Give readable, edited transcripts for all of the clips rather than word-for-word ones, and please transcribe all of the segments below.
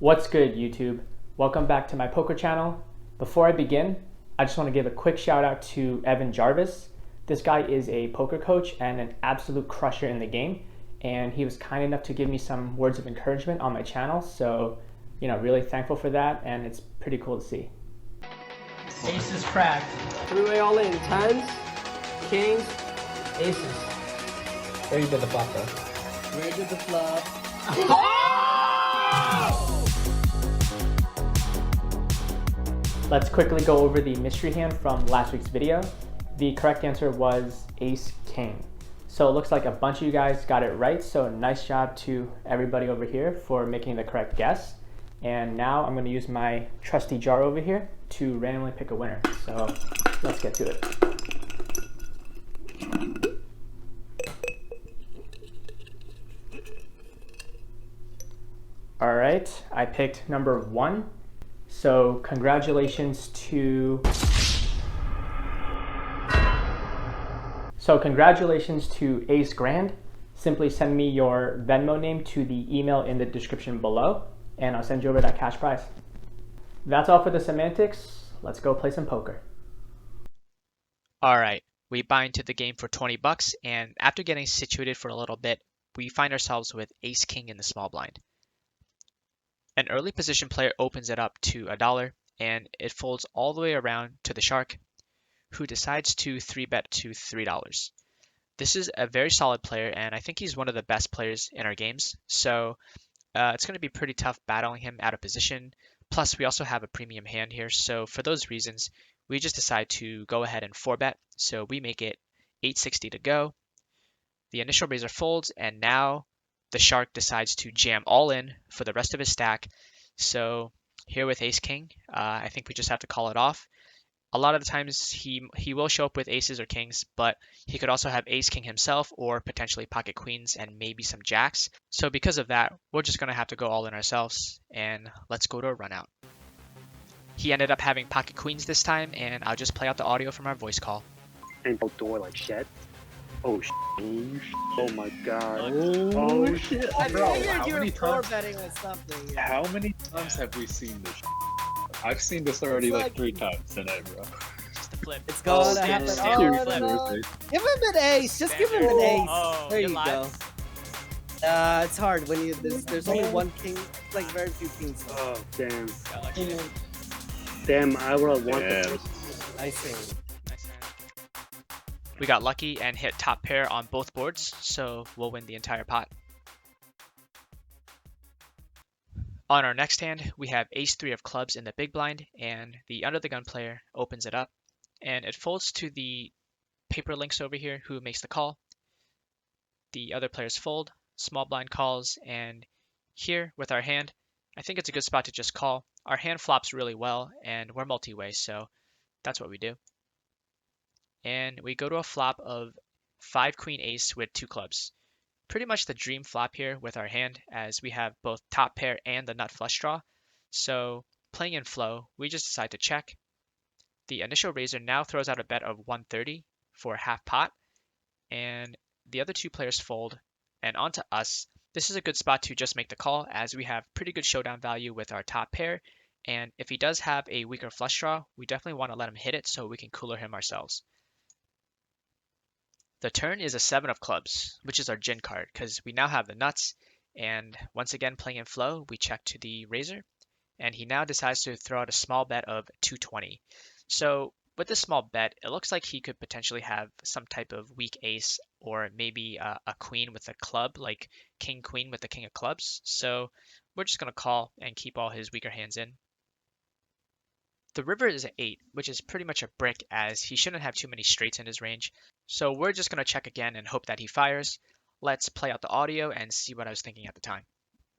What's good, YouTube? Welcome back to my poker channel. Before I begin, I just want to give a quick shout out to Evan Jarvis. This guy is a poker coach and an absolute crusher in the game, and he was kind enough to give me some words of encouragement on my channel, so really thankful for that, and it's pretty cool to see. Ace is cracked. Three-way all in. Tens, kings, aces. Ready to the flop, though. Ready to the flop. Let's quickly go over the mystery hand from last week's video. The correct answer was Ace King. So it looks like a bunch of you guys got it right, so nice job to everybody over here for making the correct guess. And now I'm going to use my trusty jar over here to randomly pick a winner. So let's get to it. All right, I picked number 1. So congratulations to Ace Grand. Simply send me your Venmo name to the email in the description below, and I'll send you over that cash prize. That's all for the semantics. Let's go play some poker. All right, we buy into the game for 20 bucks, and after getting situated for a little bit, we find ourselves with Ace King in the small blind. An early position player opens it up to $1, and it folds all the way around to the shark, who decides to 3-bet to $3. This is a very solid player, and I think he's one of the best players in our games, so it's going to be pretty tough battling him out of position. Plus, we also have a premium hand here, so for those reasons, we just decide to go ahead and 4-bet, so we make it $8.60 to go. The initial raiser folds, and now the shark decides to jam all in for the rest of his stack. So here with Ace King, I think we just have to call it off. A lot of the times he will show up with aces or kings, but he could also have Ace King himself or potentially pocket queens and maybe some jacks. So because of that, we're just going to have to go all in ourselves, and let's go to a run out. He ended up having pocket queens this time, and I'll just play out the audio from our voice call. And outdoor like shit. Oh my god. Oh shit. I Bro, figured how you were many times? betting with something. How many times have we seen this? I've seen this already It's like like- 3 times tonight, bro. Just a flip. It's going to Stand- happen. stand- Oh, flip. no. Give him an ace. Just give him an ace. Oh, there you're you live. go. It's hard when there's only one king, like very few kings. Oh damn. Got lucky there. Damn, I would have wanted Damn. I see. Nice hand. We got lucky and hit top pair on both boards, so we'll win the entire pot. On our next hand, we have Ace-3 of clubs in the big blind, and the under the gun player opens it up, and it folds to the paper links over here who makes the call. The other players fold, small blind calls, and here with our hand, I think it's a good spot to just call. Our hand flops really well, and we're multi-way, so that's what we do. And we go to a flop of 5 queen ace with 2 clubs. Pretty much the dream flop here with our hand, as we have both top pair and the nut flush draw. So playing in flow, we just decide to check. The initial raiser now throws out a bet of 130 for half pot, and the other 2 players fold, and onto us. This is a good spot to just make the call, as we have pretty good showdown value with our top pair, and if he does have a weaker flush draw, we definitely want to let him hit it so we can cooler him ourselves. The turn is a 7 of clubs, which is our gin card, because we now have the nuts, and once again playing in flow, we check to the raiser, and he now decides to throw out a small bet of 220. So with this small bet, it looks like he could potentially have some type of weak ace, or maybe a queen with a club, like king queen with the king of clubs. So we're just going to call and keep all his weaker hands in. The river is an 8, which is pretty much a brick, as he shouldn't have too many straights in his range. So we're just going to check again and hope that he fires. Let's play out the audio and see what I was thinking at the time.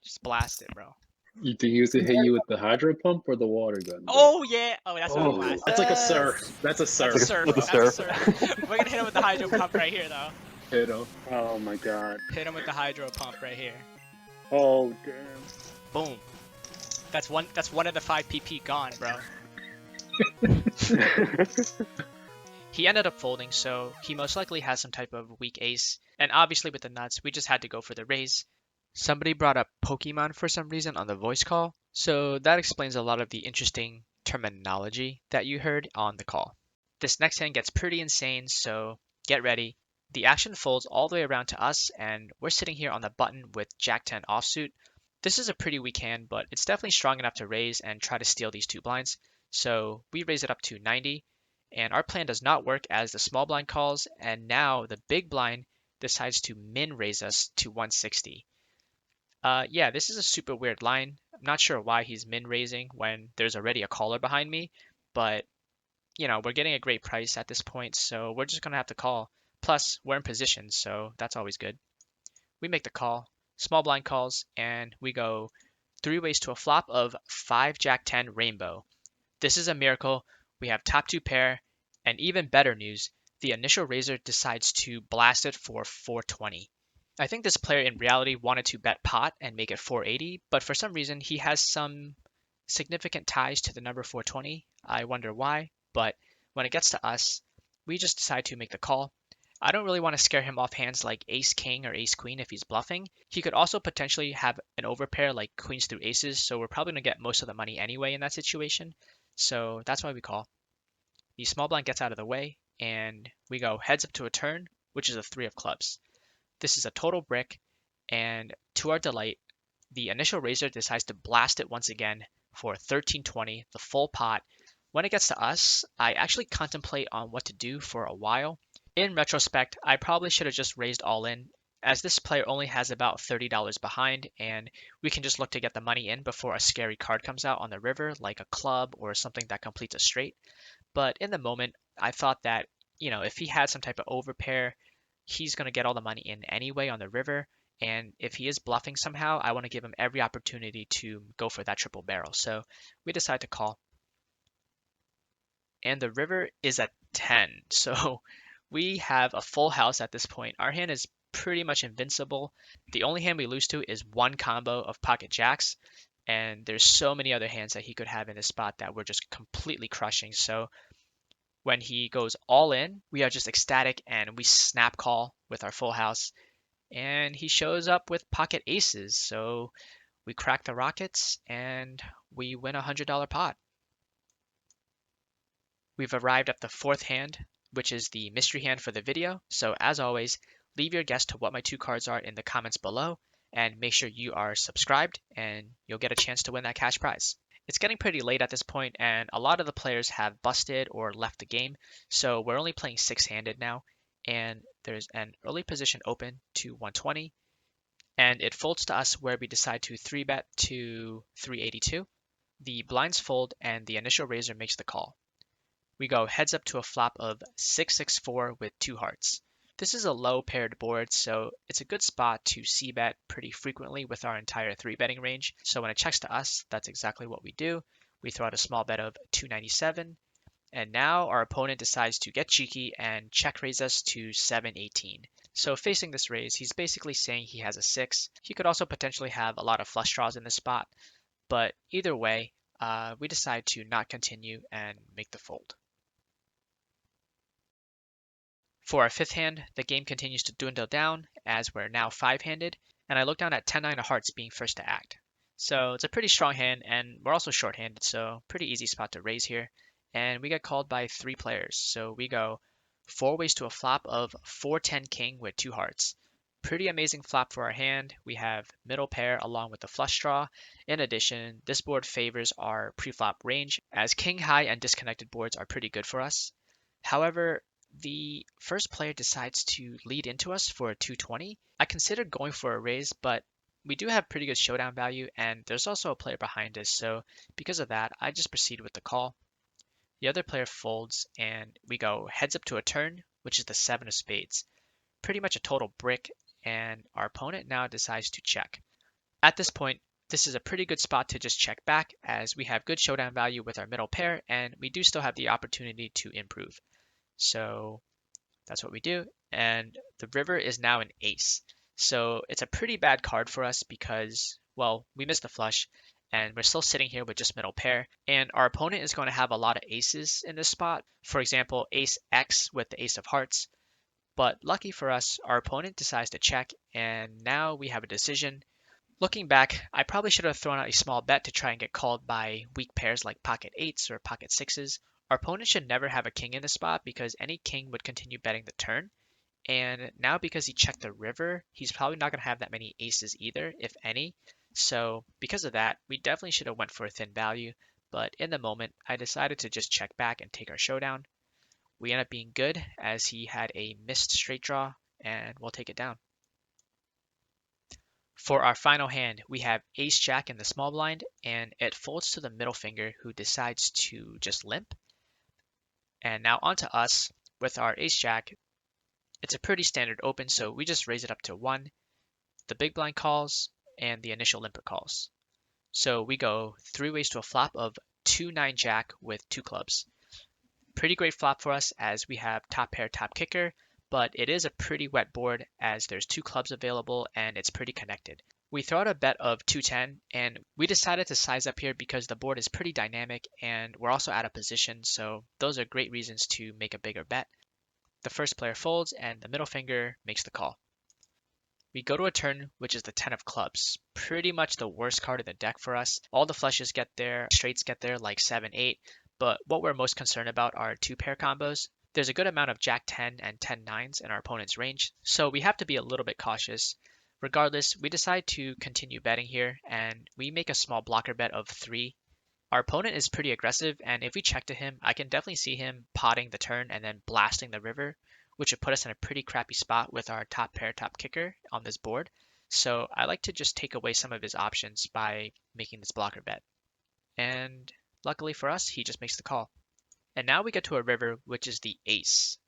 Just blast it, bro. You think he was to hit you with the hydro pump or the water gun? Bro? Oh, yeah. Oh, that's what Oh, we blast. that's like a Yes. surf. That's a surf. That's a surf. With a That's a surf. surf. We're going to hit him with the hydro pump right here, though. Hit him. Oh my god. Hit him with the hydro pump right here. Oh damn. Boom. That's one of the 5 PP gone, bro. He ended up folding, so he most likely has some type of weak ace. And obviously with the nuts, we just had to go for the raise. Somebody brought up Pokemon for some reason on the voice call, So that explains a lot of the interesting terminology that you heard on the call. This next hand gets pretty insane, so get ready. The action folds all the way around to us, and we're sitting here on the button with Jack 10 offsuit. This is a pretty weak hand, but it's definitely strong enough to raise and try to steal these two blinds. So we raise it up to 90, and our plan does not work as the small blind calls, and now the big blind decides to min raise us to 160. Yeah, this is a super weird line. I'm not sure why he's min raising when there's already a caller behind me, but we're getting a great price at this point, so we're just gonna have to call. Plus, we're in position, so that's always good. We make the call, small blind calls, and we go three ways to a flop of 5 Jack 10 rainbow. This is a miracle. We have top two pair, and even better news, the initial raiser decides to blast it for 420. I think this player in reality wanted to bet pot and make it 480, but for some reason he has some significant ties to the number 420. I wonder why, but when it gets to us, we just decide to make the call. I don't really want to scare him off hands like ace king or ace queen if he's bluffing. He could also potentially have an overpair like queens through aces, so we're probably going to get most of the money anyway in that situation. So that's why we call. The small blind gets out of the way, and we go heads up to a turn, which is a three of clubs. This is a total brick, and to our delight, the initial raiser decides to blast it once again for 1320, the full pot. When it gets to us, I actually contemplate on what to do for a while. In retrospect, I probably should have just raised all in, as this player only has about $30 behind, and we can just look to get the money in before a scary card comes out on the river, like a club or something that completes a straight. But in the moment, I thought that, if he had some type of overpair, he's going to get all the money in anyway on the river. And if he is bluffing somehow, I want to give him every opportunity to go for that triple barrel. So we decide to call. And the river is at 10. So we have a full house at this point. Our hand is pretty much invincible. The only hand we lose to is one combo of pocket jacks. And there's so many other hands that he could have in this spot that we're just completely crushing. So when he goes all in, we are just ecstatic and we snap call with our full house. And he shows up with pocket aces. So we crack the rockets and we win $100 pot. We've arrived at the fourth hand, which is the mystery hand for the video. So as always, leave your guess to what my two cards are in the comments below and make sure you are subscribed and you'll get a chance to win that cash prize. It's getting pretty late at this point, and a lot of the players have busted or left the game, so we're only playing six-handed now, and there's an early position open to 120, and it folds to us where we decide to 3-bet to 382. The blinds fold, and the initial raiser makes the call. We go heads up to a flop of 664 with two hearts. This is a low paired board, so it's a good spot to c-bet pretty frequently with our entire 3-betting range. So when it checks to us, that's exactly what we do. We throw out a small bet of 297, and now our opponent decides to get cheeky and check raise us to 718. So facing this raise, he's basically saying he has a 6. He could also potentially have a lot of flush draws in this spot, but either way, we decide to not continue and make the fold. For our fifth hand, the game continues to dwindle down as we're now 5-handed, and I look down at 10-9 of hearts being first to act. So it's a pretty strong hand, and we're also short-handed, so pretty easy spot to raise here. And we get called by 3 players, so we go 4 ways to a flop of 4-10 king with 2 hearts. Pretty amazing flop for our hand. We have middle pair along with the flush draw. In addition, this board favors our pre-flop range, as king high and disconnected boards are pretty good for us. However, the first player decides to lead into us for a 220. I considered going for a raise, but we do have pretty good showdown value, and there's also a player behind us, so because of that, I just proceed with the call. The other player folds, and we go heads up to a turn, which is the 7 of spades. Pretty much a total brick, and our opponent now decides to check. At this point, this is a pretty good spot to just check back, as we have good showdown value with our middle pair, and we do still have the opportunity to improve. So that's what we do. And the river is now an ace. So it's a pretty bad card for us because, well, we missed the flush and we're still sitting here with just middle pair. And our opponent is going to have a lot of aces in this spot. For example, ace X with the ace of hearts. But lucky for us, our opponent decides to check, and now we have a decision. Looking back, I probably should have thrown out a small bet to try and get called by weak pairs like pocket 8s or pocket 6s. Our opponent should never have a king in the spot because any king would continue betting the turn. And now because he checked the river, he's probably not going to have that many aces either, if any. So because of that, we definitely should have went for a thin value. But in the moment, I decided to just check back and take our showdown. We end up being good as he had a missed straight draw, and we'll take it down. For our final hand, we have ace jack in the small blind, and it folds to the middle finger who decides to just limp. And now onto us with our ace jack. It's a pretty standard open, so we just raise it up to 1. The big blind calls, and the initial limper calls. So we go 3 ways to a flop of 2-9 jack with 2 clubs. Pretty great flop for us as we have top pair, top kicker, but it is a pretty wet board as there's 2 clubs available and it's pretty connected. We throw out a bet of 210 and we decided to size up here because the board is pretty dynamic and we're also out of position, so those are great reasons to make a bigger bet. The first player folds and the middle finger makes the call. We go to a turn, which is the 10 of clubs. Pretty much the worst card in the deck for us. All the flushes get there, straights get there like 7, 8, but what we're most concerned about are 2 pair combos. There's a good amount of jack 10 and 10 9s in our opponent's range, so we have to be a little bit cautious. Regardless, we decide to continue betting here, and we make a small blocker bet of 3. Our opponent is pretty aggressive, and if we check to him, I can definitely see him potting the turn and then blasting the river, which would put us in a pretty crappy spot with our top pair, top kicker on this board. So I like to just take away some of his options by making this blocker bet. And luckily for us, he just makes the call. And now we get to a river, which is the ace.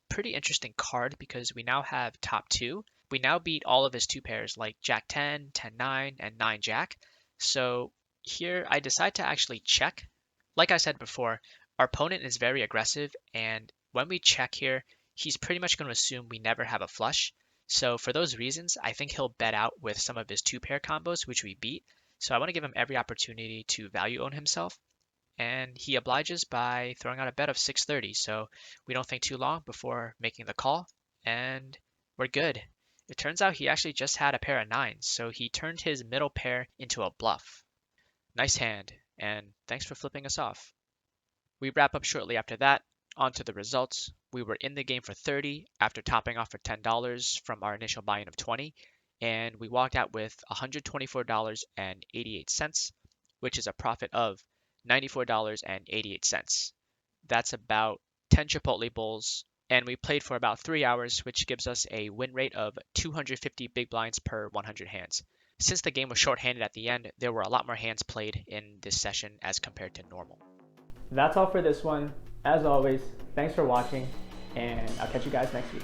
Pretty interesting card because we now have top 2. We now beat all of his 2 pairs like jack 10, 10 9, and 9 jack. So here I decide to actually check. Like I said before, our opponent is very aggressive, and when we check here, he's pretty much going to assume we never have a flush. So for those reasons, I think he'll bet out with some of his 2 pair combos, which we beat. So I want to give him every opportunity to value own himself. And he obliges by throwing out a bet of 630. So we don't think too long before making the call, and we're good. It turns out he actually just had a pair of 9s, so he turned his middle pair into a bluff. Nice hand, and thanks for flipping us off. We wrap up shortly after that. On to the results. We were in the game for 30 after topping off for $10 from our initial buy-in of 20, and we walked out with $124.88, which is a profit of $94.88. That's about 10 Chipotle bowls, and we played for about 3 hours, which gives us a win rate of 250 big blinds per 100 hands. Since the game was shorthanded at the end, there were a lot more hands played in this session as compared to normal. That's all for this one. As always, thanks for watching, and I'll catch you guys next week.